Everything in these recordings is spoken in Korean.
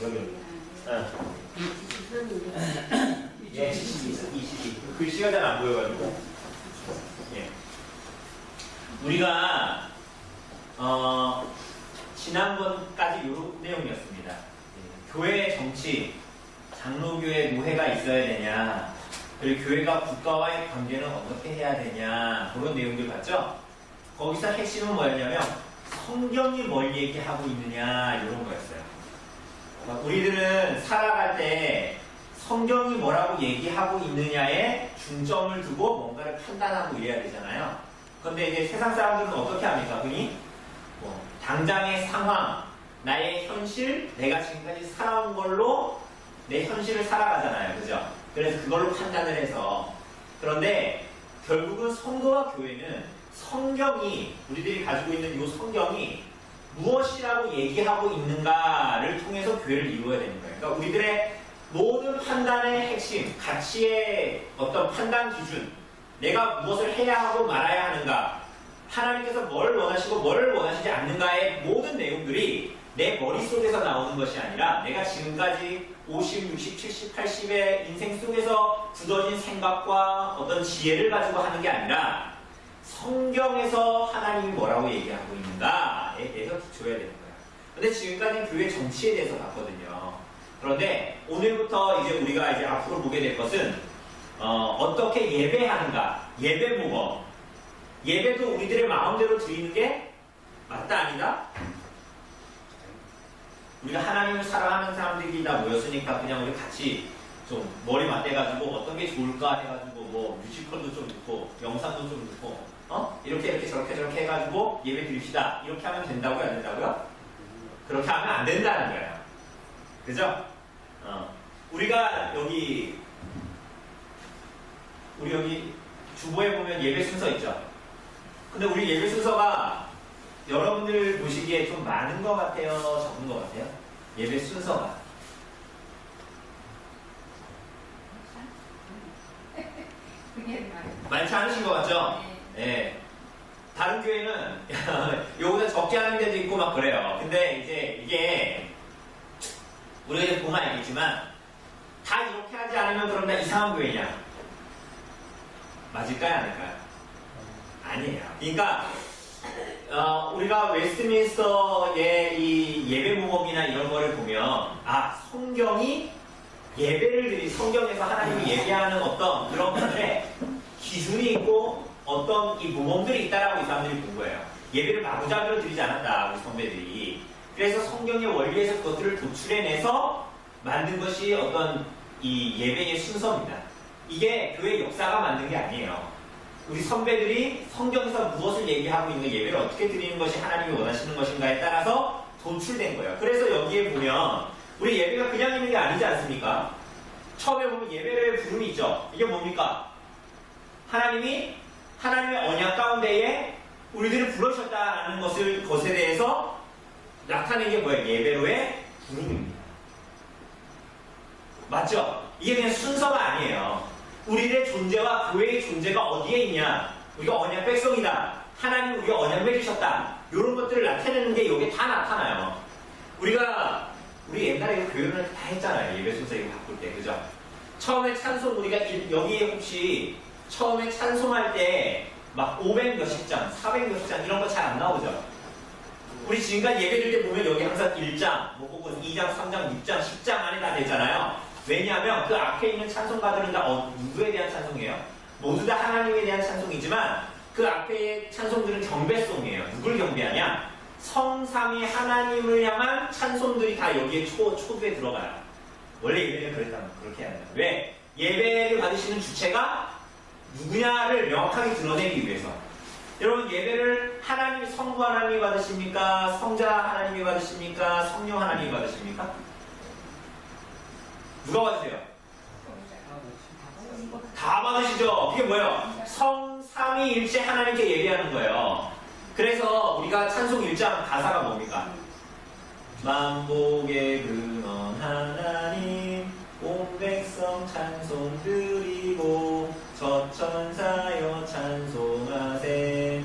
여기. 예, 22. 글씨가 잘 안 보여가지고. 예. 우리가, 지난번까지 요 내용이었습니다. 예. 교회 정치, 장로교회 노회가 있어야 되냐, 그리고 교회가 국가와의 관계는 어떻게 해야 되냐, 그런 내용들 봤죠? 거기서 핵심은 뭐였냐면, 성경이 뭘 얘기하고 있느냐, 이런 거였어요. 우리들은 살아갈 때 성경이 뭐라고 얘기하고 있느냐에 중점을 두고 뭔가를 판단하고 이래야 되잖아요. 그런데 이제 세상 사람들은 어떻게 합니까? 흔히 당장의 상황, 나의 현실, 내가 지금까지 살아온 걸로 내 현실을 살아가잖아요. 그죠? 그래서 그걸로 판단을 해서. 그런데 결국은 성도와 교회는 성경이, 우리들이 가지고 있는 이 성경이 무엇이라고 얘기하고 있는가를 통해서 교회를 이루어야 되는 거예요. 그러니까 우리들의 모든 판단의 핵심, 가치의 어떤 판단 기준, 내가 무엇을 해야 하고 말아야 하는가, 하나님께서 뭘 원하시고 뭘 원하시지 않는가의 모든 내용들이 내 머릿속에서 나오는 것이 아니라 내가 지금까지 50, 60, 70, 80의 인생 속에서 굳어진 생각과 어떤 지혜를 가지고 하는 게 아니라 성경에서 하나님이 뭐라고 얘기하고 있는가에 대해서 기초해야 되는 거예요. 근데 지금까지는 교회 정치에 대해서 봤거든요. 그런데 오늘부터 이제 우리가 이제 앞으로 보게 될 것은 어떻게 예배하는가, 예배 모범. 예배도 우리들의 마음대로 드리는 게 맞다 아니다? 우리가 하나님을 사랑하는 사람들이 다 모였으니까 그냥 우리 같이 좀 머리 맞대가지고 어떤 게 좋을까 해가지고 뭐 뮤지컬도 좀 넣고 영상도 좀 넣고 이렇게 저렇게 해가지고 예배 드립시다. 이렇게 하면 된다고요? 안 된다고요? 그렇게 하면 안 된다는 거예요. 그죠? 우리가 여기 주보에 보면 예배 순서 있죠? 근데 우리 예배 순서가 여러분들 보시기에 좀 많은 것 같아요? 적은 것 같아요? 예배 순서가. 많지 않으신 것 같죠? 네. 다른 교회는 요거보다 적게 하는 데도 있고 막 그래요. 근데 이제 이게 우리가 이제 보면 알겠지만 다 이렇게 하지 않으면 그럼 다 이상한 교회냐? 맞을까요? 아닐까요? 아니에요. 그러니까 우리가 웨스트민스터의 이 예배 모범이나 이런 거를 보면 성경이 성경에서 하나님이 예배하는 어떤 그런 것들에 기준이 있고 어떤 이 모범들이 있다라고 이 사람들이 본 거예요. 예배를 마구잡이로 드리지 않았다, 우리 선배들이. 그래서 성경의 원리에서 그것들을 도출해내서 만든 것이 어떤 이 예배의 순서입니다. 이게 교회 역사가 만든 게 아니에요. 우리 선배들이 성경에서 무엇을 얘기하고 있는 예배를 어떻게 드리는 것이 하나님이 원하시는 것인가에 따라서 도출된 거예요. 그래서 여기에 보면 우리 예배가 그냥 있는 게 아니지 않습니까? 처음에 보면 예배를 부름이 있죠. 이게 뭡니까? 하나님의 언약 가운데에 우리들을 부르셨다는 것에 대해서 나타낸 게 뭐예요? 예배로의 부름입니다. 맞죠? 이게 그냥 순서가 아니에요. 우리의 존재와 교회의 존재가 어디에 있냐? 우리가 언약 백성이다. 하나님 우리가 언약 맺으셨다. 이런 것들을 나타내는 게 여기에 다 나타나요. 우리 옛날에 교회를 다 했잖아요. 예배 순서 이거 바꿀 때. 그죠? 처음에 찬송 우리가 여기에 혹시 처음에 찬송할 때 막 500 몇십 장, 400 몇십 장 이런 거 잘 안 나오죠? 우리 지금까지 예배 드릴 때 보면 여기 항상 1장, 뭐 혹은 2장, 3장, 6장, 10장 안에 다 되잖아요. 왜냐하면 그 앞에 있는 찬송가들은 다 누구에 대한 찬송이에요? 모두 다 하나님에 대한 찬송이지만 그 앞에 찬송들은 경배송이에요. 누굴 경배하냐? 성삼위 하나님을 향한 찬송들이 다 여기에 초두에 들어가요. 원래 예배는 그렇게 해야 돼요. 왜? 예배를 받으시는 주체가 누구냐를 명확하게 드러내기 위해서. 여러분 예배를 성부 하나님이 받으십니까? 성자 하나님이 받으십니까? 성령 하나님이 받으십니까? 누가 받으세요? 다 받으시죠? 그게 뭐예요? 성삼위일체 하나님께 예배하는 거예요. 그래서 우리가 찬송 1장 가사가 뭡니까? 만복의 근원 하나님 온 백성 찬송 드리고 저천사여 찬송하세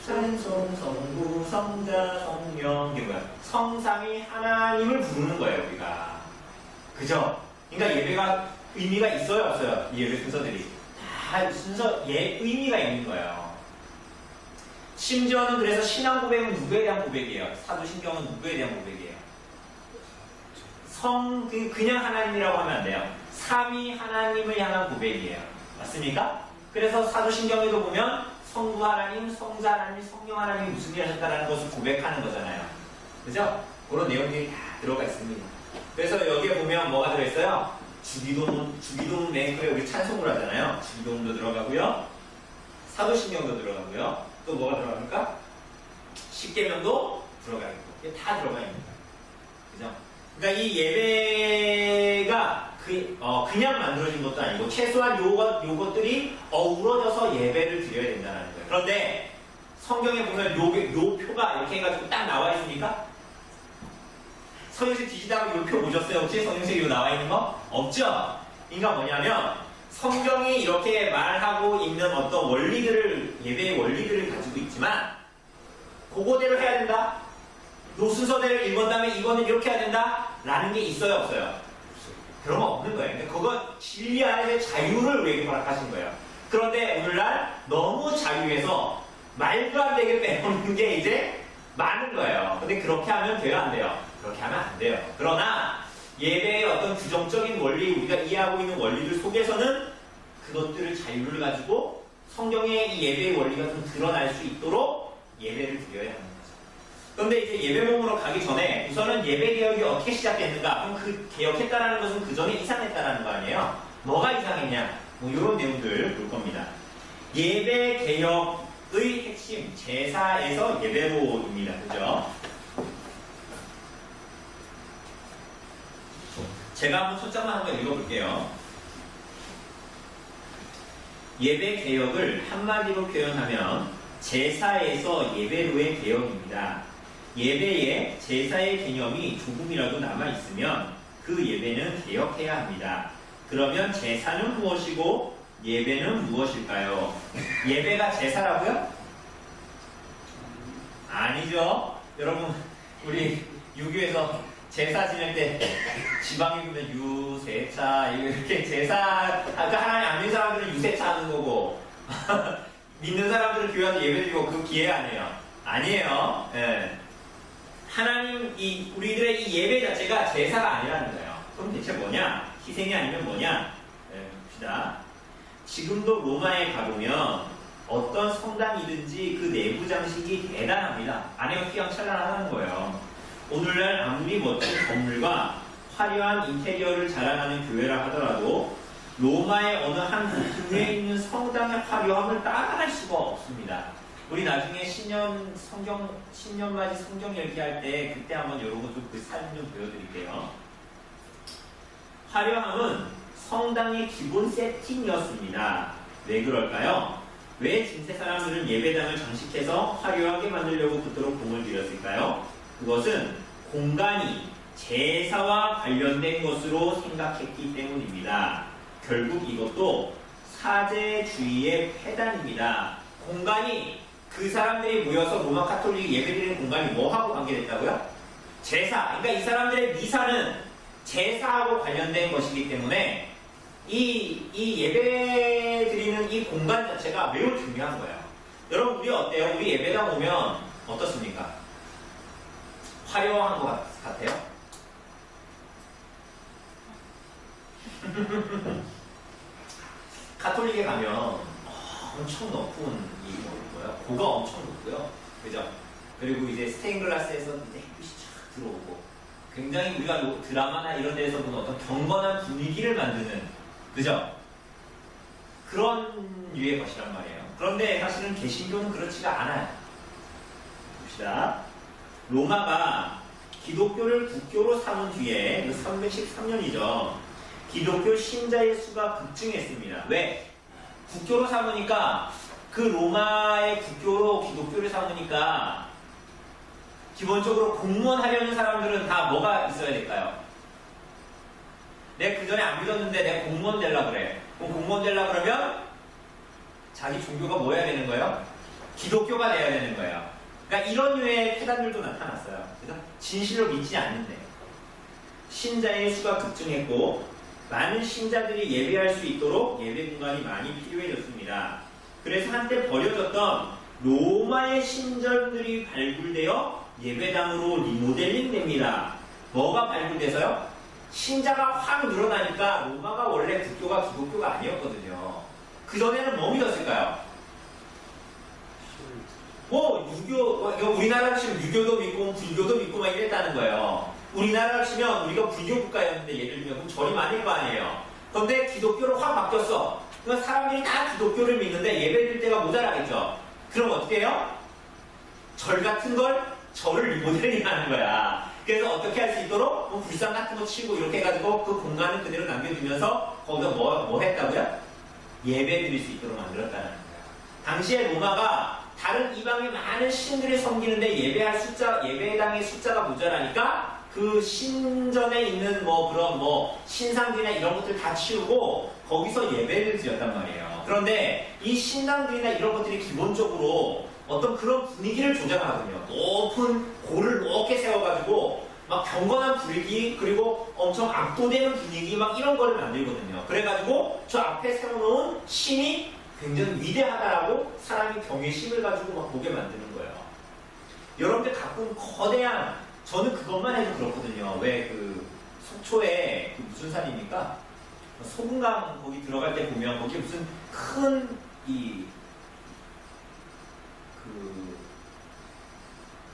찬송 성부 성자 성령. 이게 뭐야? 성삼위 하나님을 부르는 거예요. 우리가 그죠? 그러니까 예배가 의미가 있어요, 없어요? 이 예배 순서들이. 다 순서, 의미가 있는 거예요. 심지어는 그래서 신앙 고백은 누구에 대한 고백이에요? 사도신경은 누구에 대한 고백이에요? 그냥 하나님이라고 하면 안 돼요. 삼위 하나님을 향한 고백이에요. 맞습니까? 그래서 사도신경에도 보면 성부 하나님, 성자 하나님, 성령 하나님이 무슨 일을 하셨다는 것을 고백하는 거잖아요. 그죠? 그런 내용들이 다 들어가 있습니다. 그래서 여기에 보면 뭐가 들어있어요? 주기도문 맨 끝에 우리 찬송을 하잖아요. 주기도문도 들어가고요. 사도신경도 들어가고요. 또 뭐가 들어갑니까? 십계명도 들어가 있고. 이게 다 들어가 있는 거예요. 그죠? 그러니까 이 예배가 그냥 만들어진 것도 아니고 최소한 요것들이 어우러져서 예배를 드려야 된다는 거예요. 그런데 성경에 보면 요 표가 이렇게 해가지고 딱 나와 있으니까 성경책 뒤지다가 요 표 보셨어요? 혹시 성경책에 이거 나와 있는 거? 없죠? 그러니까 뭐냐면 성경이 이렇게 말하고 있는 어떤 원리들을 예배의 원리들을 가지고 있지만 그거대로 해야 된다? 요 순서대로 읽었다면 이거는 이렇게 해야 된다? 라는 게 있어요? 없어요? 그런 거 없는 거예요. 그러니까 그거 진리 안에서의 자유를 우리에게 허락하신 거예요. 그런데 오늘날 너무 자유해서 말도 안 되게 빼놓는 게 이제 많은 거예요. 근데 그렇게 하면 돼요? 안 돼요? 그렇게 하면 안 돼요. 그러나 예배의 어떤 규정적인 원리, 우리가 이해하고 있는 원리들 속에서는 그것들을 자유를 가지고 성경의 이 예배의 원리가 좀 드러날 수 있도록 예배를 드려야 하는 거죠. 그런데 이제 예배몸으로 가기 전에 우선은 예배 개혁이 어떻게 시작됐는가? 그럼 그 개혁했다라는 것은 그 전에 이상했다라는 거 아니에요? 뭐가 이상했냐? 뭐 이런 내용들 볼 겁니다. 예배 개혁의 핵심, 제사에서 예배로입니다. 그죠? 제가 한번 초점만 한번 읽어볼게요. 예배 개혁을 한마디로 표현하면 제사에서 예배로의 개혁입니다. 예배에 제사의 개념이 조금이라도 남아있으면 그 예배는 개혁해야 합니다. 그러면 제사는 무엇이고 예배는 무엇일까요? 예배가 제사라고요? 아니죠. 여러분 우리 유교에서 제사 지낼 때 지방에 보면 유세차 이렇게 제사 하나님 안 믿는 사람들은 유세차 하는 거고 믿는 사람들은 교회 와서 예배 드리고 그 기회 아니에요. 아니에요. 예. 하나님 우리들의 이 예배 자체가 제사가 아니라는 거예요. 그럼 대체 뭐냐? 희생이 아니면 뭐냐? 봅시다. 지금도 로마에 가보면 어떤 성당이든지 그 내부 장식이 대단합니다. 안에가 휘황찬란하다는 거예요. 오늘날 아무리 멋진 건물과 화려한 인테리어를 자랑하는 교회라 하더라도 로마의 어느 한 교회에 있는 성당의 화려함을 따라갈 수가 없습니다. 우리 나중에 신년맞이 성경 읽기할 때 그때 한번 이런 것도 그 사진 좀 보여드릴게요. 화려함은 성당의 기본 세팅이었습니다. 왜 그럴까요? 왜 진세 사람들은 예배당을 장식해서 화려하게 만들려고 그토록 공을 들였을까요? 그것은 공간이 제사와 관련된 것으로 생각했기 때문입니다. 결국 이것도 사제주의의 폐단입니다. 공간이 그 사람들이 모여서 로마 카톨릭 예배드리는 공간이 뭐하고 관계됐다고요? 제사. 그러니까 이 사람들의 미사는 제사하고 관련된 것이기 때문에 이 예배 드리는 이 공간 자체가 매우 중요한 거예요. 여러분 우리 어때요? 우리 예배당 오면 어떻습니까? 화려한 것 같아요? 가톨릭에 가면 엄청 높은 고가 엄청 높고요. 그죠? 그리고 이제 스테인글라스에서 이제 햇빛이 쫙 들어오고 굉장히 우리가 드라마나 이런 데에서 보는 어떤 경건한 분위기를 만드는 그죠? 그런 류의 것이란 말이에요. 그런데 사실은 개신교는 그렇지가 않아요. 봅시다. 로마가 기독교를 국교로 삼은 뒤에 313년이죠. 기독교 신자의 수가 급증했습니다. 왜? 국교로 삼으니까 그 로마의 국교로 기독교를 삼으니까 기본적으로 공무원 하려는 사람들은 다 뭐가 있어야 될까요? 내가 그 전에 안 믿었는데 내가 공무원 되려고 그래. 그럼 공무원 되려고 그러면 자기 종교가 뭐 해야 되는 거예요? 기독교가 돼야 되는 거예요. 그러니까 이런 류의 폐단들도 나타났어요. 그래서 진실로 믿지 않는데 신자의 수가 급증했고 많은 신자들이 예배할 수 있도록 예배 공간이 많이 필요해졌습니다. 그래서 한때 버려졌던 로마의 신전들이 발굴되어 예배당으로 리모델링 됩니다. 뭐가 발굴돼서요? 신자가 확 늘어나니까 로마가 원래 국교가 기독교가 아니었거든요. 그전에는 뭐 믿었을까요? 우리나라 치면 유교도 믿고 불교도 믿고 막 이랬다는 거예요. 우리나라를 치면 우리가 불교 국가였는데 예를 들면 그럼 절이 많을 거 아니에요. 그런데 기독교로 확 바뀌었어. 그러니까 사람들이 다 기독교를 믿는데 예배 드릴 때가 모자라겠죠. 그럼 어떻게 해요? 절 같은 걸 절을 리모델링 하는 거야. 그래서 어떻게 할 수 있도록 뭐 불상 같은 거 치고 이렇게 해가지고 그 공간을 그대로 남겨두면서 거기서 뭐 했다고요? 예배 드릴 수 있도록 만들었다는 거예요. 당시에 로마가 다른 이방의 많은 신들을 섬기는데 예배당의 숫자가 모자라니까 그 신전에 있는 그런 신상들이나 이런 것들 다 치우고 거기서 예배를 드렸단 말이에요. 그런데 이 신당들이나 이런 것들이 기본적으로 어떤 그런 분위기를 조장하거든요. 높은 골을 높게 세워가지고 막 경건한 분위기 그리고 엄청 압도되는 분위기 막 이런 거를 만들거든요. 그래가지고 저 앞에 세워놓은 신이 굉장히 위대하다라고 사람이 경외심을 가지고 막 보게 만드는 거예요. 여러분들 가끔 거대한 저는 그것만 해도 그렇거든요. 왜 그 속초에 그 무슨 산입니까? 소금강 거기 들어갈 때 보면 거기 무슨 큰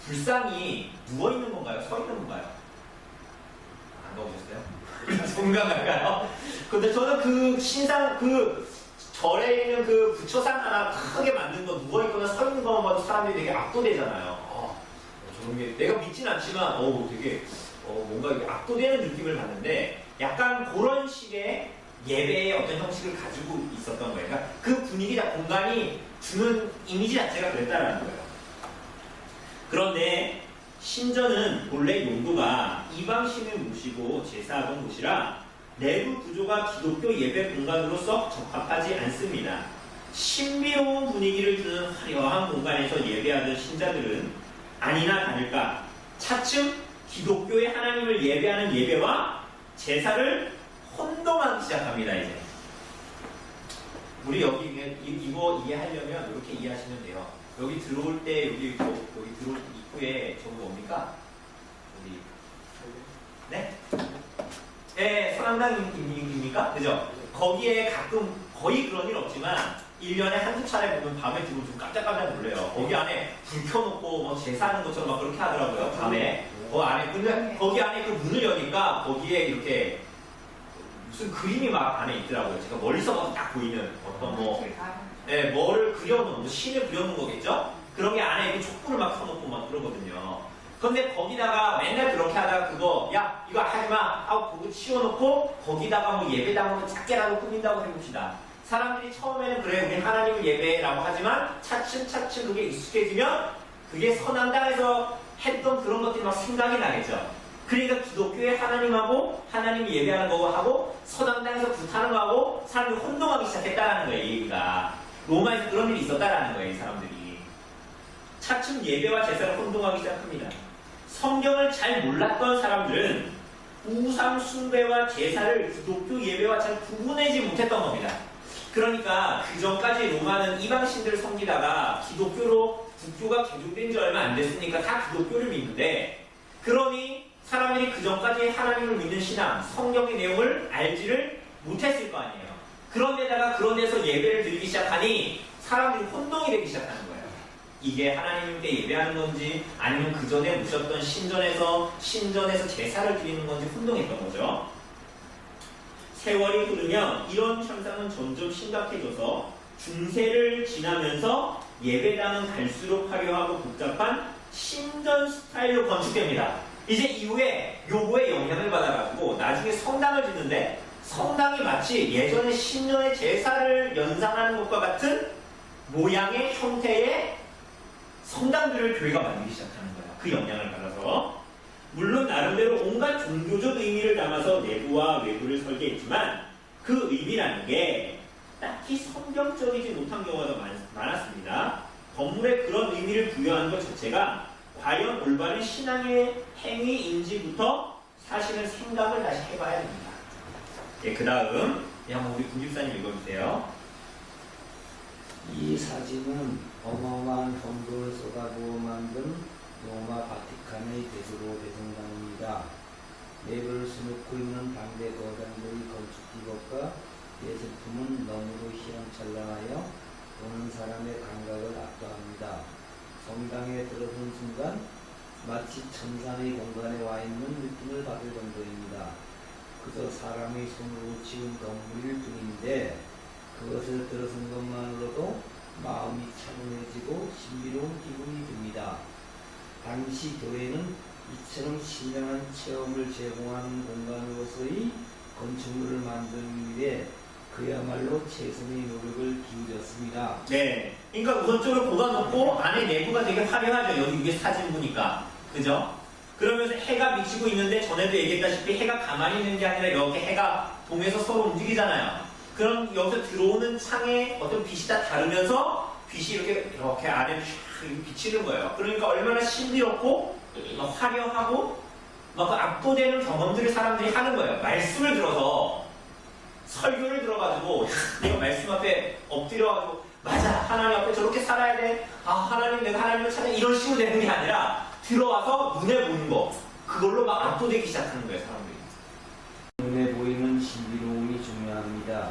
불상이 누워 있는 건가요? 서 있는 건가요? 안 가보셨어요? 소금강 갈까요? 근데 저는 그 신상 절에 있는 그 부처상 하나 크게 만든 거 누워있거나 서 있는 것만 봐도 사람들이 되게 압도되잖아요. 저런 게 내가 믿진 않지만 되게 뭔가 압도되는 느낌을 받는데 약간 그런 식의 예배의 어떤 형식을 가지고 있었던 거예요. 그러니까 그 분위기나 공간이 주는 이미지 자체가 그랬다라는 거예요. 그런데 신전은 본래 용도가 이방신을 모시고 제사하던 곳이라 내부 구조가 기독교 예배 공간으로서 적합하지 않습니다. 신비로운 분위기를 주는 화려한 공간에서 예배하던 신자들은 아니나 다를까 차츰 기독교의 하나님을 예배하는 예배와 제사를 혼동하기 시작합니다. 이제 우리 여기 이거 이해하려면 이렇게 이해하시면 돼요. 여기 들어올 때 여기 들어올 때 입구에 저거 뭡니까? 우리 네? 네, 성당입니까? 그죠? 거기에 가끔 거의 그런 일 없지만 1년에 한두 차례 보면 밤에 들어오면 좀 깜짝깜짝 놀래요. 거기 안에 불 켜놓고 제사하는 것처럼 막 그렇게 하더라고요. 밤에. 그 안에 근데 거기 안에 그 문을 여니까 거기에 이렇게 무슨 그림이 막 안에 있더라고요. 제가 멀리서 봐도 딱 보이는 어떤 뭐를 그려놓은 신을 그려놓은 거겠죠? 그런 게 안에 이렇게 촛불을 막 켜놓고 막 그러거든요. 근데 거기다가 맨날 그렇게 하다가 야 이거 하지마 하고 그거 치워놓고 거기다가 예배당으로 작게라도 꾸민다고 해봅시다. 사람들이 처음에는 그래 우리 하나님을 예배라고 하지만 차츰 그게 익숙해지면 그게 선한당에서 했던 그런 것들이 막 생각이 나겠죠. 그러니까 기독교의 하나님하고 하나님이 예배하는 거고 하고 선한당에서 불타는 거하고 사람들이 혼동하기 시작했다라는 거예요. 이 얘기가 로마에서 그런 일이 있었다라는 거예요. 이 사람들이 차츰 예배와 제사를 혼동하기 시작합니다. 성경을 잘 몰랐던 사람들은 우상 숭배와 제사를 기독교 예배와 잘 구분하지 못했던 겁니다. 그러니까 그 전까지 로마는 이방신들을 섬기다가 국교가 개종된 지 얼마 안 됐으니까 다 기독교를 믿는데 그러니 사람들이 그 전까지 하나님을 믿는 신앙, 성경의 내용을 알지를 못했을 거 아니에요. 그런데다가 그런 데서 예배를 드리기 시작하니 사람들이 혼동이 되기 시작하는 거예요. 이게 하나님께 예배하는 건지 아니면 그 전에 모셨던 신전에서 제사를 드리는 건지 혼동했던 거죠. 세월이 흐르면 이런 현상은 점점 심각해져서 중세를 지나면서 예배당은 갈수록 화려하고 복잡한 신전 스타일로 건축됩니다. 이제 이후에 요거에 영향을 받아가지고 나중에 성당을 짓는데 성당이 마치 예전에 신전의 제사를 연상하는 것과 같은 모양의 형태의 성당들을 교회가 만들기 시작하는 거예요. 그 영향을 받아서. 물론 나름대로 온갖 종교적 의미를 담아서 내부와 외부를 설계했지만 그 의미라는 게 딱히 성경적이지 못한 경우가 많았습니다. 건물에 그런 의미를 부여하는 것 자체가 과연 올바른 신앙의 행위인지부터 사실은 생각을 다시 해봐야 됩니다. 예, 그 다음 한번 우리 군집사님 읽어주세요. 이 사진은 어마어마한 fon도를 쏟아부어 만든 로마 바티칸의 대수로 배송당입니다. 맵을 수놓고 있는 당대 거장들의 건축 기법과 예술품은 너무도 희망찬란하여 보는 사람의 감각을 압도합니다. 성당에 들어선 순간 마치 천상의 공간에 와 있는 느낌을 받을 정도입니다. 그저 사람의 손으로 지은 건물일 뿐인데 그것을 들어선 것만으로도 마음이 차분해지고 신비로운 기분이 듭니다. 당시 교회는 이처럼 신령한 체험을 제공하는 공간으로서의 건축물을 만들기 위해 그야말로 최선의 노력을 기울였습니다. 네, 그러니까 우선적으로 보관놓고 안에 내부가 되게 화려하죠. 여기 위에 사진 보니까, 그죠? 그러면서 해가 비치고 있는데 전에도 얘기했다시피 해가 가만히 있는 게 아니라 이렇게 해가 동에서 서로 움직이잖아요. 그럼 여기서 들어오는 창에 어떤 빛이 다 다르면서 빛이 이렇게 안에 비치는 거예요. 그러니까 얼마나 신비롭고 화려하고 막 압도되는 경험들을 사람들이 하는 거예요. 말씀을 들어서 설교를 들어가지고 내가 말씀 앞에 엎드려가지고 맞아 하나님 앞에 저렇게 살아야 돼. 아 하나님 내가 하나님을 찾아 이런 식으로 되는 게 아니라 들어와서 눈에 보는 거 그걸로 막 압도되기 시작하는 거예요 사람들이. 눈에 보이는 신비로움이 중요합니다.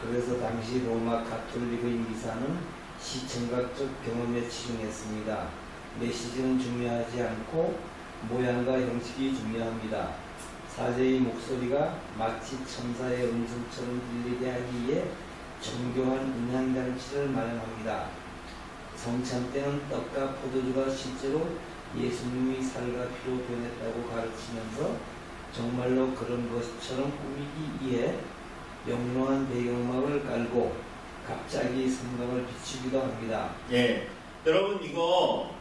그래서 당시 로마 가톨릭의 미사는 시청각적 경험에 치중했습니다. 메시지는 중요하지 않고 모양과 형식이 중요합니다. 사제의 목소리가 마치 천사의 음성처럼 들리게 하기 위해 정교한 음향장치를 마련합니다. 성찬 때는 떡과 포도주가 실제로 예수님의 살과 피로 변했다고 가르치면서 정말로 그런 것처럼 꾸미기 위해 영롱한 배경막을 깔고 갑자기 성경을 비추기도 합니다. 예, 여러분 이거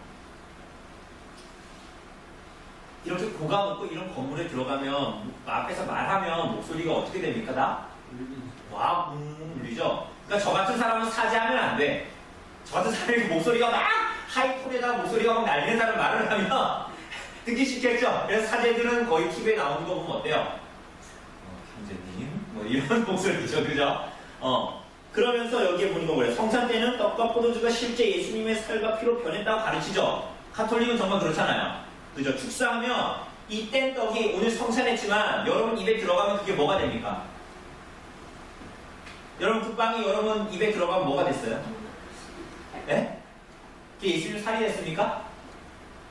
이렇게 고가놓고 이런 건물에 들어가면 앞에서 말하면 목소리가 어떻게 됩니까? 다? 와, 울리죠? 그러니까 저 같은 사람은 사죄하면 안 돼. 저 같은 사람이 목소리가 막 하이톤에다가 목소리가 막 날리는 사람 말을 하면 듣기 싫겠죠? 그래서 사제들은 거의 TV에 나오는 거 보면 어때요? 형제님? 뭐 이런 목소리죠, 그죠? 그러면서 여기에 보니까 뭐예요? 성찬 때는 떡과 포도주가 실제 예수님의 살과 피로 변했다고 가르치죠? 가톨릭은 정말 그렇잖아요. 그죠? 축사하면 이 뗀 떡이 오늘 성찬했지만 여러분 입에 들어가면 그게 뭐가 됩니까? 여러분 그 빵이 여러분 입에 들어가면 뭐가 됐어요? 네? 그게 예수님 살이 됐습니까?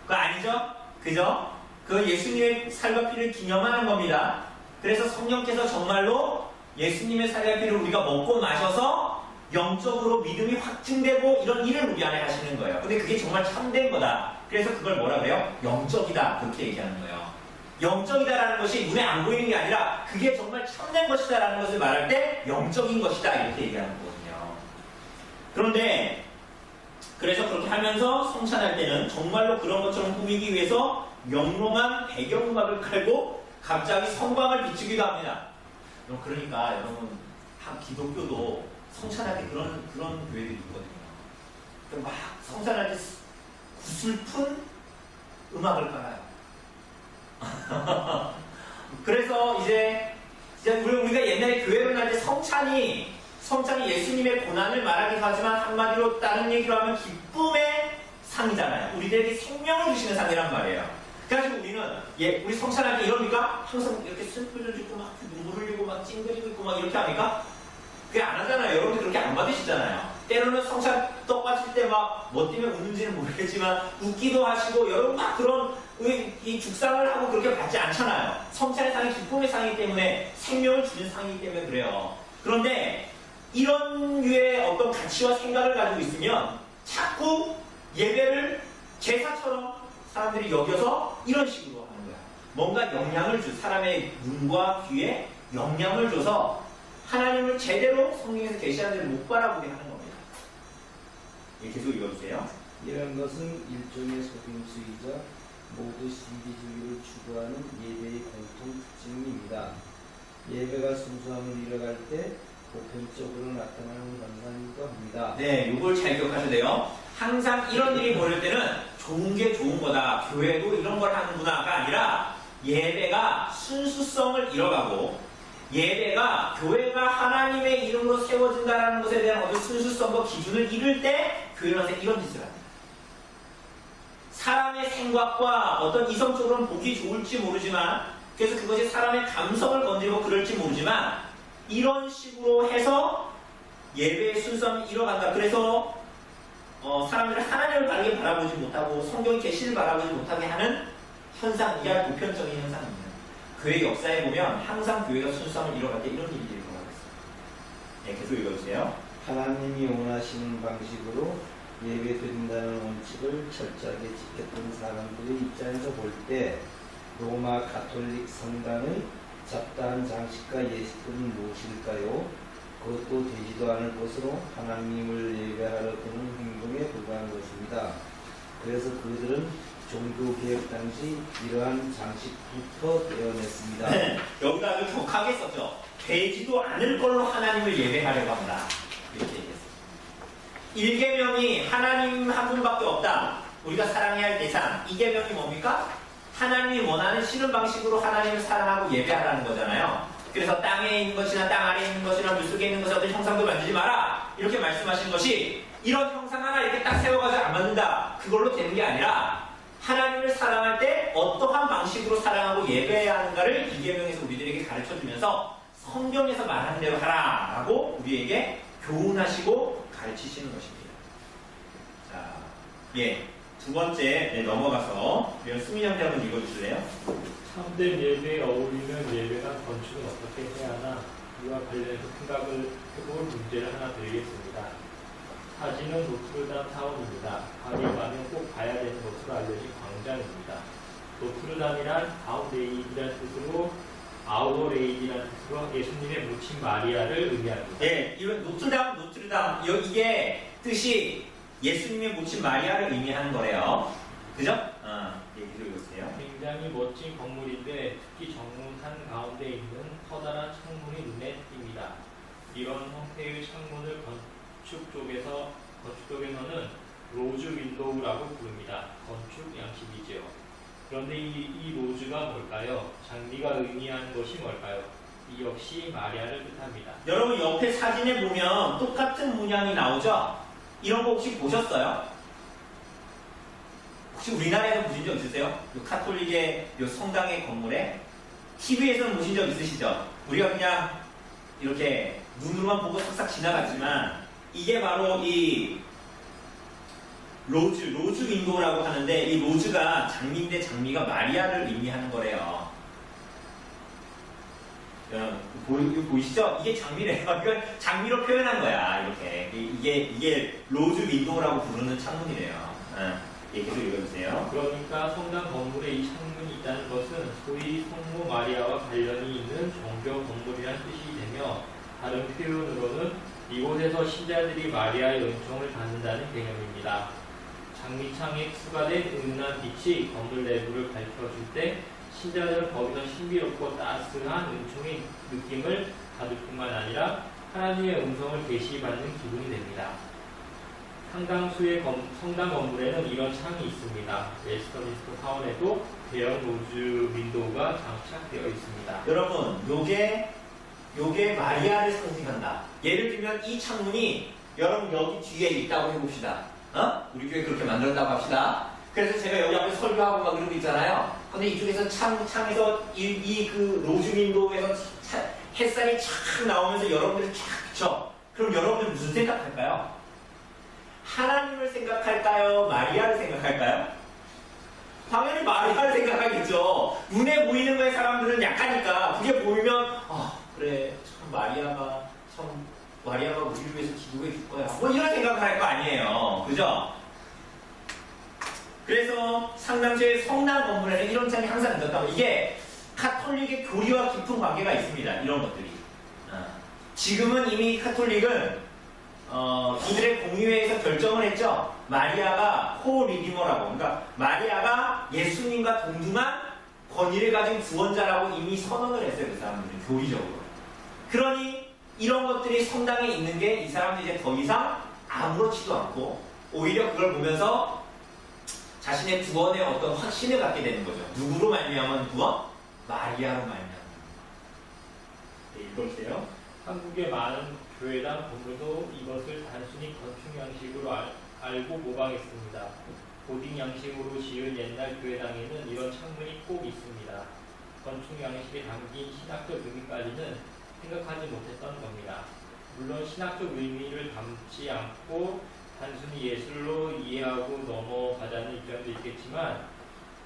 그거 아니죠? 그죠? 그 예수님의 살과 피를 기념하는 겁니다. 그래서 성령께서 정말로 예수님의 살과 피를 우리가 먹고 마셔서 영적으로 믿음이 확증되고 이런 일을 우리 안에 하시는 거예요. 근데 그게 정말 참된 거다. 그래서 그걸 뭐라 그래요? 영적이다. 그렇게 얘기하는 거예요. 영적이다라는 것이 눈에 안 보이는 게 아니라 그게 정말 참된 것이다라는 것을 말할 때 영적인 것이다. 이렇게 얘기하는 거거든요. 그런데 그래서 그렇게 하면서 성찬할 때는 정말로 그런 것처럼 꾸미기 위해서 영롱한 배경음악을 깔고 갑자기 성광을 비추기도 합니다. 그러니까 여러분 기독교도 성찬할 때 그런 교회들이 있거든요. 막 성찬할 때 구슬픈 음악을 깔아요. 그래서 이제 우리가 옛날에 교회를 갈 때 성찬이 예수님의 고난을 말하기도 하지만 한마디로 다른 얘기로 하면 기쁨의 상이잖아요. 우리들에게 생명을 주시는 상이란 말이에요. 그래서 우리는 우리 성찬할 때 이럽니까? 항상 이렇게 슬픔을 짓고 막 눈물 흘리고 막 찡그리고 있고 막 이렇게 합니까? 그게 안 하잖아요. 여러분들 그렇게 안 받으시잖아요. 때로는 성찬 떡 받칠 때 막 뭐 때문에 웃는지는 모르겠지만 웃기도 하시고 여러분 막 그런 이 죽상을 하고 그렇게 받지 않잖아요. 성찬의 상이 기쁨의 상이기 때문에 생명을 주는 상이기 때문에 그래요. 그런데 이런 류의 어떤 가치와 생각을 가지고 있으면 자꾸 예배를 제사처럼 사람들이 여겨서 이런 식으로 하는 거야. 뭔가 영향을 사람의 눈과 귀에 영향을 줘서 하나님을 제대로 성경에서 계시하는 데를 못 바라보게 하는 겁니다. 계속 읽어주세요. 이런 것은 일종의 속임수이자 모두 신비주의를 추구하는 예배의 공통 특징입니다. 예배가 순수함을 잃어갈 때 보편적으로 나타나는 현상이기도 합니다. 네, 이걸 잘 기억하셔야 돼요. 항상 이런 일이 벌어질 때는 좋은 게 좋은 거다. 교회도 이런 걸 하는구나가 아니라 예배가 순수성을 잃어가고 예배가 교회가 하나님의 이름으로 세워진다는 것에 대한 어떤 순수성과 기준을 잃을 때 교회는 항상 이런 짓을 합니다. 사람의 생각과 어떤 이성적으로는 보기 좋을지 모르지만 그래서 그것이 사람의 감성을 건드리고 그럴지 모르지만 이런 식으로 해서 예배의 순수함이 잃어간다. 그래서 사람들이 하나님을 바르게 바라보지 못하고 성경의 계시를 바라보지 못하게 하는 현상, 이게 보편적인 현상입니다. 교회 역사에 보면 항상 교회가 순수함을 잃어갈 때 이런 일들이 일어나고 있습니다. 네, 계속 읽어주세요. 하나님이 원하시는 방식으로 예배 드린다는 원칙을 철저하게 지켰던 사람들의 입장에서 볼 때 로마 가톨릭 성당의 잡다한 장식과 예식들은 무엇일까요? 그것도 되지도 않을 것으로 하나님을 예배하러 드는 행동에 불과한 것입니다. 그래서 그들은 종교개혁 당시 이러한 장식부터 떼어냈습니다. 네, 여기다 아주 격하게 썼죠. 되지도 않을 걸로 하나님을 예배하려고 한다. 이렇게 얘기했어요. 1계명이 하나님 한 분밖에 없다. 우리가 사랑해야 할 대상. 2계명이 뭡니까? 하나님이 원하는 신은 방식으로 하나님을 사랑하고 예배하라는 거잖아요. 그래서 땅에 있는 것이나 땅 아래에 있는 것이나 물속에 있는 것이 어떤 형상도 만들지 마라. 이렇게 말씀하신 것이 이런 형상 하나 이렇게 딱 세워가지고 안 만든다. 그걸로 되는 게 아니라 하나님을 사랑할 때 어떠한 방식으로 사랑하고 예배해야 하는가를 2계명에서 우리들에게 가르쳐주면서 성경에서 말하는 대로 하라라고 우리에게 교훈하시고 가르치시는 것입니다. 자, 두 번째 넘어가서 수민이 형제 한번 읽어주실래요? 참된 예배에 어울리는 예배나 건축은 어떻게 해야 하나 이와 관련해서 생각을 해볼 문제를 하나 드리겠습니다. 사진은 노트르담 타운입니다. 파리에 가면 꼭 봐야 되는 것으로 알려진 광장입니다. 노트르담이란 가운데이라는 뜻으로 아우어레이디라는 뜻으로 예수님의母亲 마리아를 의미합니다. 네, 이건 노트르담 이게 뜻이 예수님의母亲 마리아를 의미하는 거래요. 그죠? 얘기 들어보세요. 굉장히 멋진 건물인데 특히 정문산 가운데 있는 커다란 창문이 눈에 띕니다. 이런 형태의 창문을 건축 쪽에서는 로즈 윈도우라고 부릅니다. 건축 양식이지요. 그런데 이 로즈가 뭘까요? 장미가 의미하는 것이 뭘까요? 이 역시 마리아를 뜻합니다. 여러분 옆에 사진에 보면 똑같은 문양이 나오죠? 이런 거 혹시 보셨어요? 혹시 우리나라에서 보신 적 있으세요? 요 카톨릭의 요 성당의 건물에 TV에서는 보신 적 있으시죠? 우리가 그냥 이렇게 눈으로만 보고 싹싹 지나갔지만 이게 바로 이 로즈 윈도우라고 하는데 이 로즈가 장미인데 장미가 마리아를 의미하는 거래요. 여러분 보이시죠? 이게 장미래요. 이걸 장미로 표현한 거야. 이렇게 이게 로즈 윈도우라고 부르는 창문이래요. 계속 읽어주세요. 그러니까 성당 건물에 이 창문이 있다는 것은 소위 성모 마리아와 관련이 있는 종교 건물이라는 뜻이 되며 다른 표현으로는 이곳에서 신자들이 마리아의 은총을 받는다는 개념입니다. 장미창에 추가된 은은한 빛이 건물 내부를 밝혀줄 때 신자들은 거기서 신비롭고 따스한 은총의 느낌을 받을 뿐만 아니라 하나님의 음성을 계시받는 기분이 됩니다. 상당수의 성당 건물에는 이런 창이 있습니다. 웨스터민스터 타운에도 대형 로즈 윈도우가 장착되어 있습니다. 여러분, 요게 마리아를 상징한다. 예를 들면 이 창문이 여러분 여기 뒤에 있다고 해봅시다. 우리 교회 그렇게 만들었다고 합시다. 그래서 제가 여기 앞에 설교하고 막 이런 거 있잖아요. 근데 이쪽에서 창에서 그 로즈 윈도우에서 햇살이 촥 나오면서 여러분들이 촥 비쳐. 그럼 여러분들 무슨 생각할까요? 하나님을 생각할까요? 마리아를 생각할까요? 당연히 마리아를 생각하겠죠. 눈에 보이는 거에 사람들은 약하니까 그게 보이면 그래 참 마리아가 우리를 위해서 기도해 줄 거야. 뭐 이런 생각을 할 거 아니에요. 그죠? 그래서 상당수의 성당 건물에는 이런 창이 항상 있었다고. 이게 카톨릭의 교리와 깊은 관계가 있습니다. 이런 것들이. 지금은 이미 카톨릭은 이들의 공의회에서 결정을 했죠. 마리아가 코리디머라고. 그러니까 마리아가 예수님과 동등한 권위를 가진 구원자라고 이미 선언을 했어요. 그 사람들은 교리적으로. 그러니 이런 것들이 성당에 있는 게 이 사람들이 이제 더 이상 아무렇지도 않고 오히려 그걸 보면서 자신의 구원에 어떤 확신을 갖게 되는 거죠. 누구로 말미암은 구원? 마리아로 말미암아. 네, 읽어주세요. 한국의 많은 교회당 건물도 이것을 단순히 건축 양식으로 알고 모방했습니다. 보딩 양식으로 지은 옛날 교회당에는 이런 창문이 꼭 있습니다. 건축 양식에 담긴 신학적 의미까지는 생각하지 못했던 겁니다. 물론 신학적 의미를 담지 않고 단순히 예술로 이해하고 넘어가자는 입장도 있겠지만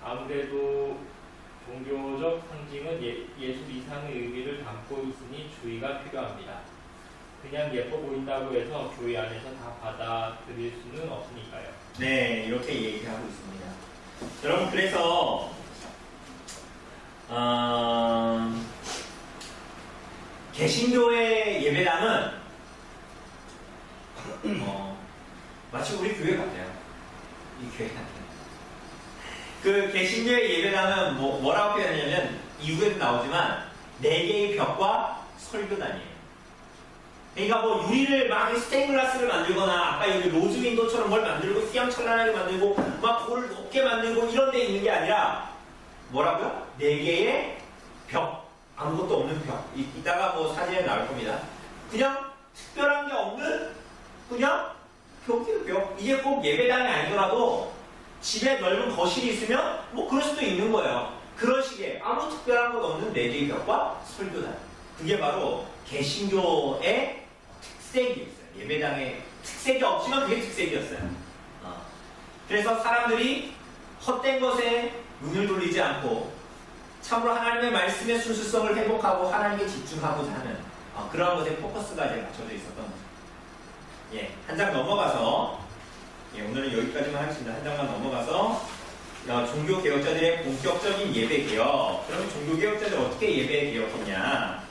아무래도 종교적 상징은 예술 이상의 의미를 담고 있으니 주의가 필요합니다. 그냥 예뻐 보인다고 해서 교회 안에서 다 받아들일 수는 없으니까요. 네, 이렇게 얘기하고 있습니다. 여러분, 그래서 개신교의 예배당은 마치 우리 교회 같아요. 이 교회 같아요. 그 개신교의 예배당은 뭐라고 표현하냐면 이후에도 나오지만 4개의 벽과 설교단이에요. 그러니까 뭐 유리를 막 스테인글라스를 만들거나 아까 여기 로즈 윈도처럼 뭘 만들고 휘황찬란하게 만들고 막 돌을 높게 만들고 이런 데 있는 게 아니라 뭐라고요? 4개의 벽, 아무것도 없는 벽. 이따가 뭐 사진에 나올 겁니다. 그냥 특별한 게 없는 그냥 벽이에요, 벽. 이게 꼭 예배당이 아니더라도 집에 넓은 거실이 있으면 뭐 그럴 수도 있는 거예요. 그런 식의 아무 특별한 것 없는 4개의 벽과 설교단. 그게 바로 개신교의 특색이었어요. 예배당의 특색이 없지만 그게 특색이었어요. 그래서 사람들이 헛된 것에 눈을 돌리지 않고 참으로 하나님의 말씀의 순수성을 회복하고 하나님께 집중하고자 하는 그러한 것에 포커스가 이제 맞춰져 있었던 거죠. 예, 한 장 넘어가서 오늘은 여기까지만 하겠습니다. 한 장만 넘어가서 종교개혁자들의 본격적인 예배개혁. 그러면 종교개혁자들 어떻게 예배개혁했냐?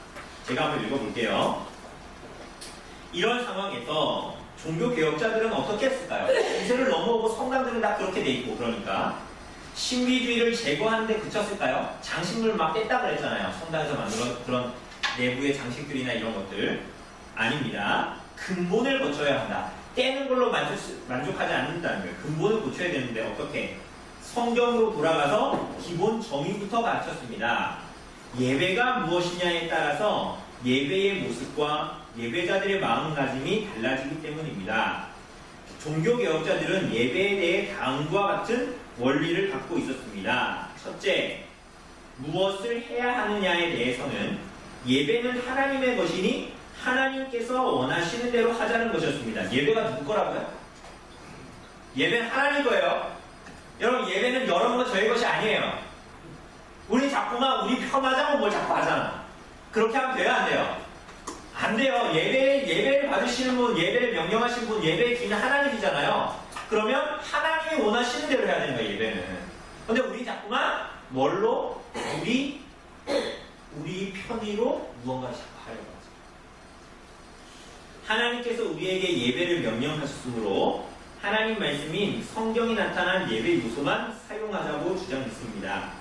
제가 한번 읽어볼게요. 이런 상황에서 종교개혁자들은 어떻게 했을까요? 이세를 넘어오고 성당들은 다 그렇게 돼 있고 그러니까 신비주의를 제거하는 데 그쳤을까요? 장식물 막 뗐다 그랬잖아요. 성당에서 만들어 그런 내부의 장식들이나 이런 것들. 아닙니다. 근본을 고쳐야 한다. 떼는 걸로 만족하지 않는다는 거예요. 근본을 고쳐야 되는데 어떻게? 성경으로 돌아가서 기본 정의부터 가르쳤습니다. 예배가 무엇이냐에 따라서 예배의 모습과 예배자들의 마음가짐이 달라지기 때문입니다. 종교개혁자들은 예배에 대해 다음과 같은 원리를 갖고 있었습니다. 첫째, 무엇을 해야 하느냐에 대해서는 예배는 하나님의 것이니 하나님께서 원하시는 대로 하자는 것이었습니다. 예배가 누구 거라고요? 예배는 하나님 거예요. 여러분, 예배는 여러분과 저의 것이 아니에요. 우리 자꾸만 우리 편하자고 뭘 자꾸 하잖아. 그렇게 하면 돼요, 안 돼요? 안 돼요. 예배를 받으시는 분, 예배를 명령하신 분, 예배의 기는 하나님이잖아요. 그러면 하나님이 원하시는 대로 해야 되는 거예요, 예배는. 근데 우리 자꾸만 뭘로? 우리 편의로 무언가를 자꾸 하려고 하죠. 하나님께서 우리에게 예배를 명령하셨으므로 하나님 말씀인 성경이 나타난 예배 요소만 사용하자고 주장했습니다.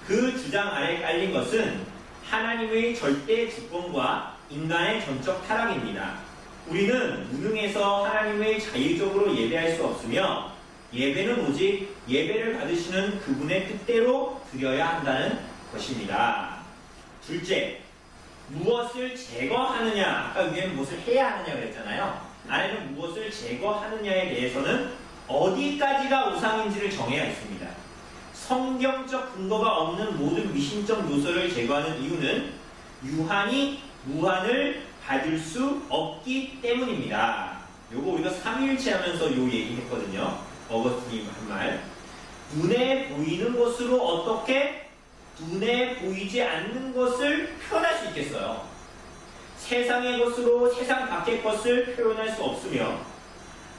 그 주장 아래 깔린 것은 하나님의 절대 주권과 인간의 전적 타락입니다. 우리는 무능해서 하나님의 자의적으로 예배할 수 없으며 예배는 오직 예배를 받으시는 그분의 뜻대로 드려야 한다는 것입니다. 둘째, 무엇을 제거하느냐, 아까 위에는 무엇을 해야 하느냐 그랬잖아요. 아래는 무엇을 제거하느냐에 대해서는 어디까지가 우상인지를 정해야 했습니다. 성경적 근거가 없는 모든 미신적 요소를 제거하는 이유는 유한이 무한을 받을 수 없기 때문입니다. 요거 우리가 삼위일체 하면서 요 얘기 했거든요. 어거스틴이 한 말. 눈에 보이는 것으로 어떻게 눈에 보이지 않는 것을 표현할 수 있겠어요? 세상의 것으로 세상 밖의 것을 표현할 수 없으며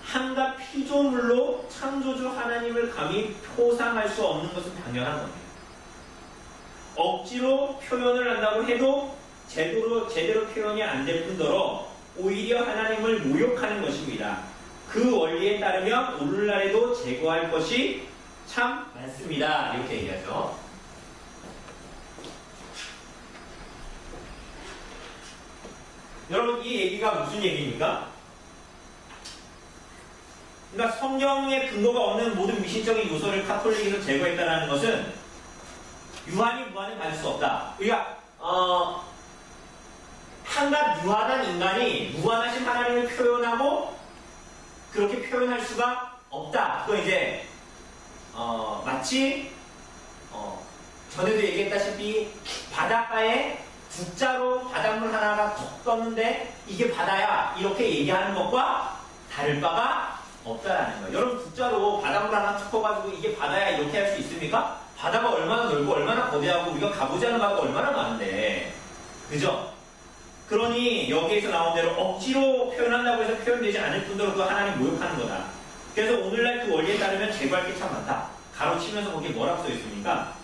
한갖 피조물로 창조주 하나님을 감히 표상할 수 없는 것은 당연한 겁니다. 억지로 표현을 한다고 해도 제대로 표현이 안 될 뿐더러 오히려 하나님을 모욕하는 것입니다. 그 원리에 따르면 오늘날에도 제거할 것이 참 많습니다. 이렇게 얘기하죠. 여러분, 이 얘기가 무슨 얘기입니까? 그러니까 성경에 근거가 없는 모든 미신적인 요소를 카톨릭에서 제거했다는 것은 유한이 무한 무한을 받을 수 없다. 그러니까 한갓 유한한 인간이 무한하신 하나님을 표현하고 그렇게 표현할 수가 없다. 그건 이제 마치 전에도 얘기했다시피 바닷가에 국자로 바닷물 하나가 턱 떴는데 이게 바다야 이렇게 얘기하는 것과 다를 바가 없다라는 거예요. 여러분 국자로 바닷물 하나 턱 떠가지고 이게 바다야 이렇게 할 수 있습니까? 바다가 얼마나 넓고 얼마나 거대하고 우리가 가보지 않은 바가 얼마나 많은데 그죠? 그러니 여기에서 나온 대로 억지로 표현한다고 해서 표현되지 않을 뿐더러 그 하나님 모욕하는 거다. 그래서 오늘날 그 원리에 따르면 제거할 게 참 많다. 가로치면서 거기에 뭐라고 써 있습니까?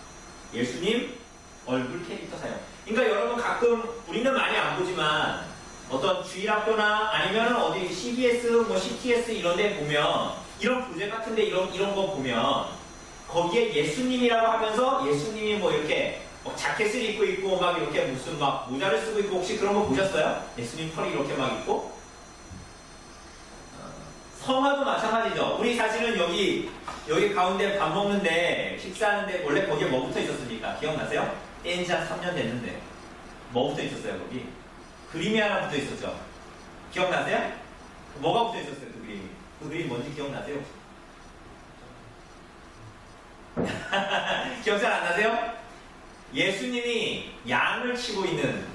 예수님 얼굴 캐릭터 사용. 그러니까 여러분 가끔 우리는 많이 안 보지만 어떤 주일학교나 아니면 어디 CBS, 뭐 CTS 이런 데 보면 이런 교재 같은데 이런 거 보면 거기에 예수님이라고 하면서 예수님이 뭐 이렇게 자켓을 입고 있고 막 이렇게 무슨 막 모자를 쓰고 있고 혹시 그런 거 보셨어요? 예수님 털이 이렇게 막 있고 성화도 마찬가지죠. 우리 사실은 여기 가운데 밥 먹는데 식사하는데 원래 거기에 뭐 붙어 있었습니까? 기억나세요? 뗀지 한 3년 됐는데 뭐 붙어 있었어요 거기? 그림이 하나 붙어 있었죠. 기억나세요? 뭐가 붙어 있었어요 그 그림이? 그 그림 뭔지 기억나세요? 기억 잘 안 나세요? 예수님이 양을 치고 있는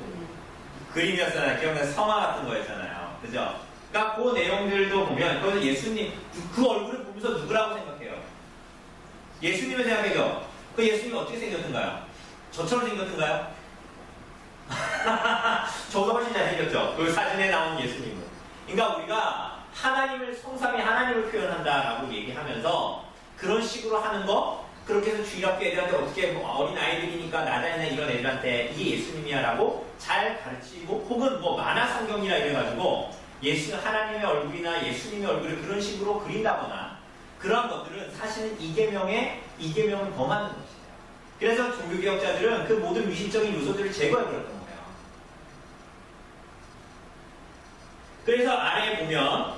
그림이었잖아요. 기억나세요? 성화 같은 거였잖아요. 그죠? 그러니까 그 내용들도 보면 그래서 예수님 그 얼굴을 보면서 누구라고 생각해요? 예수님을 생각해요. 그 예수님이 어떻게 생겼던가요? 저처럼 생겼던가요? 저보다 훨씬 잘생겼죠. 그 사진에 나온 예수님은. 그러니까 우리가 하나님을 성삼위 하나님을 표현한다라고 얘기하면서 그런 식으로 하는 거 그렇게 해서 주일학교 애들한테 어떻게 뭐 어린 아이들이니까 나단이나 이런 애들한테 이게 예수님이야라고 잘 가르치고 혹은 뭐 만화 성경이라 이래가지고 예수 하나님의 얼굴이나 예수님의 얼굴을 그런 식으로 그린다거나 그런 것들은 사실은 이계명을 범하는 것이에요. 그래서 종교개혁자들은 그 모든 미신적인 요소들을 제거해버렸던 거예요. 그래서 아래에 보면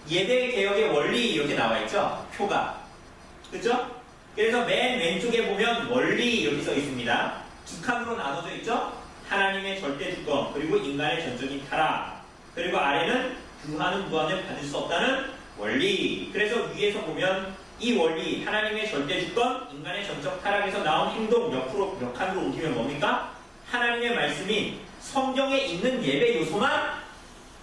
예배개혁의 원리 이렇게 나와 있죠. 표가. 그렇죠? 그래서 맨 왼쪽에 보면 원리 이렇게 써 있습니다. 두 칸으로 나눠져 있죠. 하나님의 절대 주권 그리고 인간의 전적인 타락 그리고 아래는 규하는 무한을 받을 수 없다는 원리. 그래서 위에서 보면 이 원리 하나님의 절대 주권 인간의 전적 타락에서 나온 행동 옆으로 몇 칸으로 옮기면 뭡니까? 하나님의 말씀인 성경에 있는 예배 요소만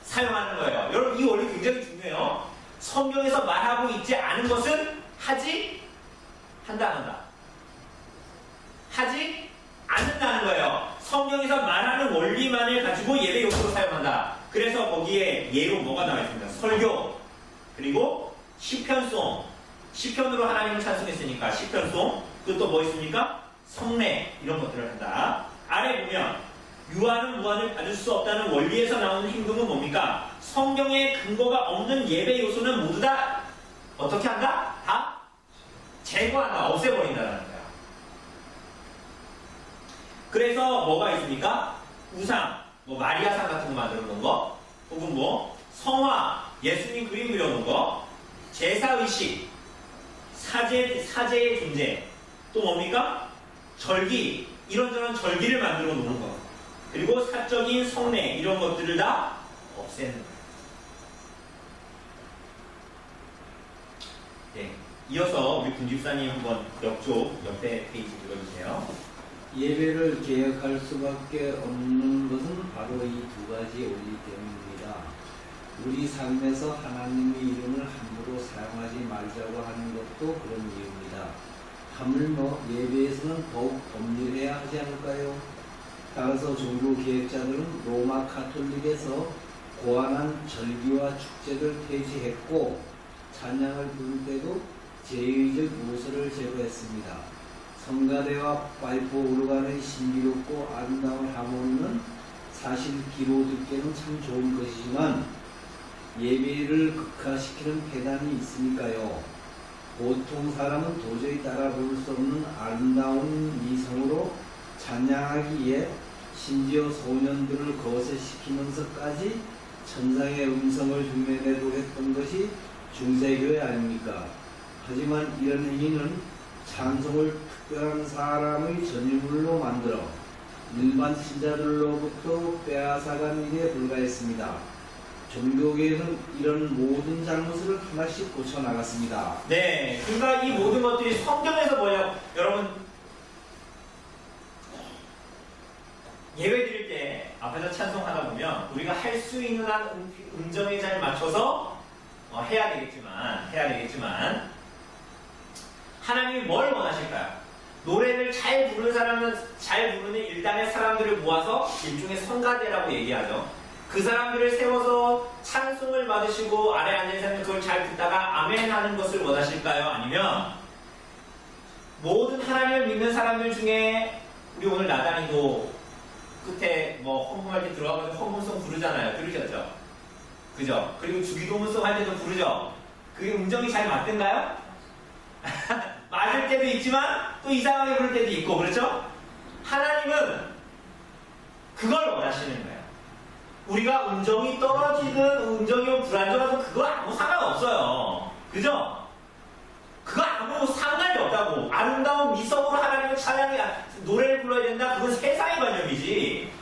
사용하는 거예요. 여러분 이 원리 굉장히 중요해요. 성경에서 말하고 있지 않은 것은 한다 안 한다? 하지 않는다는 거예요. 성경에서 말하는 원리만을 가지고 예배 요소로 사용한다. 그래서 거기에 예로 뭐가 나와 있습니다. 설교 그리고 시편송 시편으로 하나님을 찬송했으니까 시편송 그 또 뭐 있습니까? 성례 이런 것들을 한다. 아래 보면 유한은 무한을 받을 수 없다는 원리에서 나오는 행동은 뭡니까? 성경에 근거가 없는 예배 요소는 모두 다 어떻게 한다? 다 제거한다. 없애버린다는 거야. 그래서 뭐가 있습니까? 우상, 뭐 마리아상 같은 거 만들어 놓은 거 혹은 뭐 성화, 예수님 그림 그려 놓은 거 제사의식, 사제의 존재 또 뭡니까? 절기, 이런저런 절기를 만들어 놓는 거 그리고 사적인 성례 이런 것들을 다 없애는 거예요. 네. 이어서 우리 군집사님 한번 옆쪽 옆에 페이지 읽어주세요. 예배를 개혁할 수밖에 없는 것은 바로 이 두 가지 원리 때문입니다. 우리 삶에서 하나님의 이름을 함부로 사용하지 말자고 하는 것도 그런 이유입니다. 하물며 예배에서는 더욱 엄밀해야 하지 않을까요? 따라서 종교개혁자들은 로마 가톨릭에서 고안한 절기와 축제를 폐지했고 찬양을 부를 때도 제의적 요소를 제거했습니다. 성가대와 파이프 오르간의 신비롭고 아름다운 하모니는 사실 귀로 듣기에는 참 좋은 것이지만 예배를 극화시키는 폐단이 있으니까요. 보통 사람은 도저히 따라 부를 수 없는 아름다운 미성으로 찬양하기에 심지어 소년들을 거세시키면서까지 천상의 음성을 흉내내도록 했던 것이 중세교회 아닙니까? 하지만 이런 행위는 찬송을 특별한 사람의 전유물로 만들어 일반 신자들로부터 빼앗아간 일에 불과했습니다. 종교계는 이런 모든 잘못을 하나씩 고쳐나갔습니다. 네, 그러니까 이 모든 것들이 성경에서 뭐냐, 여러분 예배 드릴 때 앞에서 찬송하다 보면 우리가 할 수 있는 한 음정에 잘 맞춰서 해야 되겠지만 하나님이 뭘 원하실까요? 노래를 잘 부르는 사람은 잘 부르는 일단의 사람들을 모아서 일종의 성가대라고 얘기하죠. 그 사람들을 세워서 찬송을 받으시고 아래 앉은 사람은 그걸 잘 듣다가 아멘 하는 것을 원하실까요? 아니면 모든 하나님을 믿는 사람들 중에 우리 오늘 나단이도 끝에 뭐 헌금할 때 들어가면 헌금송 부르잖아요. 들으셨죠? 그죠? 그리고 주기도문송 할 때도 부르죠? 그게 음정이 잘 맞든가요? 맞을 때도 있지만 또 이상하게 부를 때도 있고, 그렇죠? 하나님은 그걸 원하시는 거예요. 우리가 음정이 떨어지든 음정이 불안정하든 그거 아무 상관없어요. 그죠? 그거 아무 상관이 없다고. 아름다운 미성으로 하나님을 찬양해 노래를 불러야 된다. 그건 세상의 관념이지.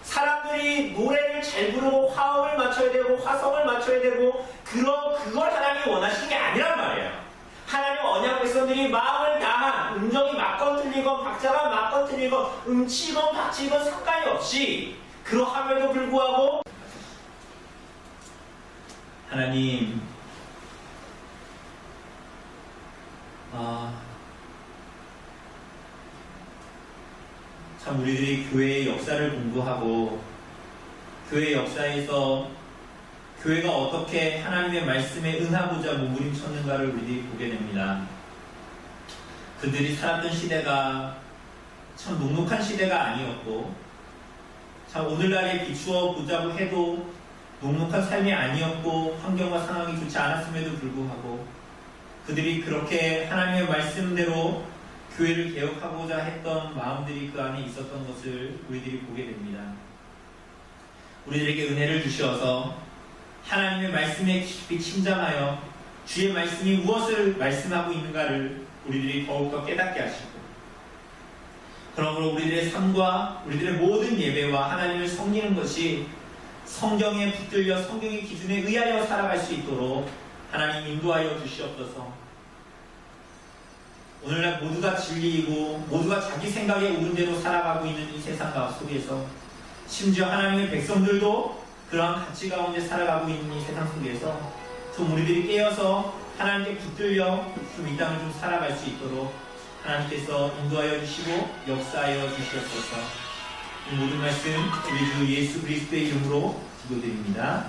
사람들이 노래를 잘 부르고 화음을 맞춰야 되고 화성을 맞춰야 되고 그걸 하나님이 원하시는 게 아니란 말이에요. 하나님 언약 백성들이 마음을 다한 음정이 맞건 틀리건 박자가 맞건 틀리건 음치건 박치건 상관이 없이 그러함에도 불구하고 하나님 참 우리들이 교회의 역사를 공부하고 교회 역사에서 교회가 어떻게 하나님의 말씀에 응하고자 몸부림쳤는가를 우리들이 보게 됩니다. 그들이 살았던 시대가 참 녹록한 시대가 아니었고 참 오늘날에 비추어 보자고 해도 녹록한 삶이 아니었고 환경과 상황이 좋지 않았음에도 불구하고 그들이 그렇게 하나님의 말씀대로 교회를 개혁하고자 했던 마음들이 그 안에 있었던 것을 우리들이 보게 됩니다. 우리들에게 은혜를 주시어서 하나님의 말씀에 깊이 침잠하여 주의 말씀이 무엇을 말씀하고 있는가를 우리들이 더욱더 깨닫게 하시고 그러므로 우리들의 삶과 우리들의 모든 예배와 하나님을 섬기는 것이 성경에 붙들려 성경의 기준에 의하여 살아갈 수 있도록 하나님 인도하여 주시옵소서. 오늘날 모두가 진리이고 모두가 자기 생각에 옳은 대로 살아가고 있는 이 세상 속에서 심지어 하나님의 백성들도 그러한 가치 가운데 살아가고 있는 이 세상 속에서 좀 우리들이 깨어서 하나님께 붙들려 좀 이 땅을 좀 살아갈 수 있도록 하나님께서 인도하여 주시고 역사하여 주시옵소서. 이 모든 말씀 우리 주 예수 그리스도의 이름으로 기도드립니다.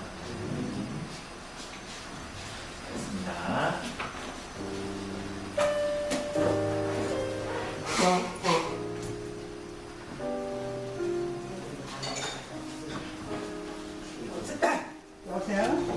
알겠습니다. 여보세요?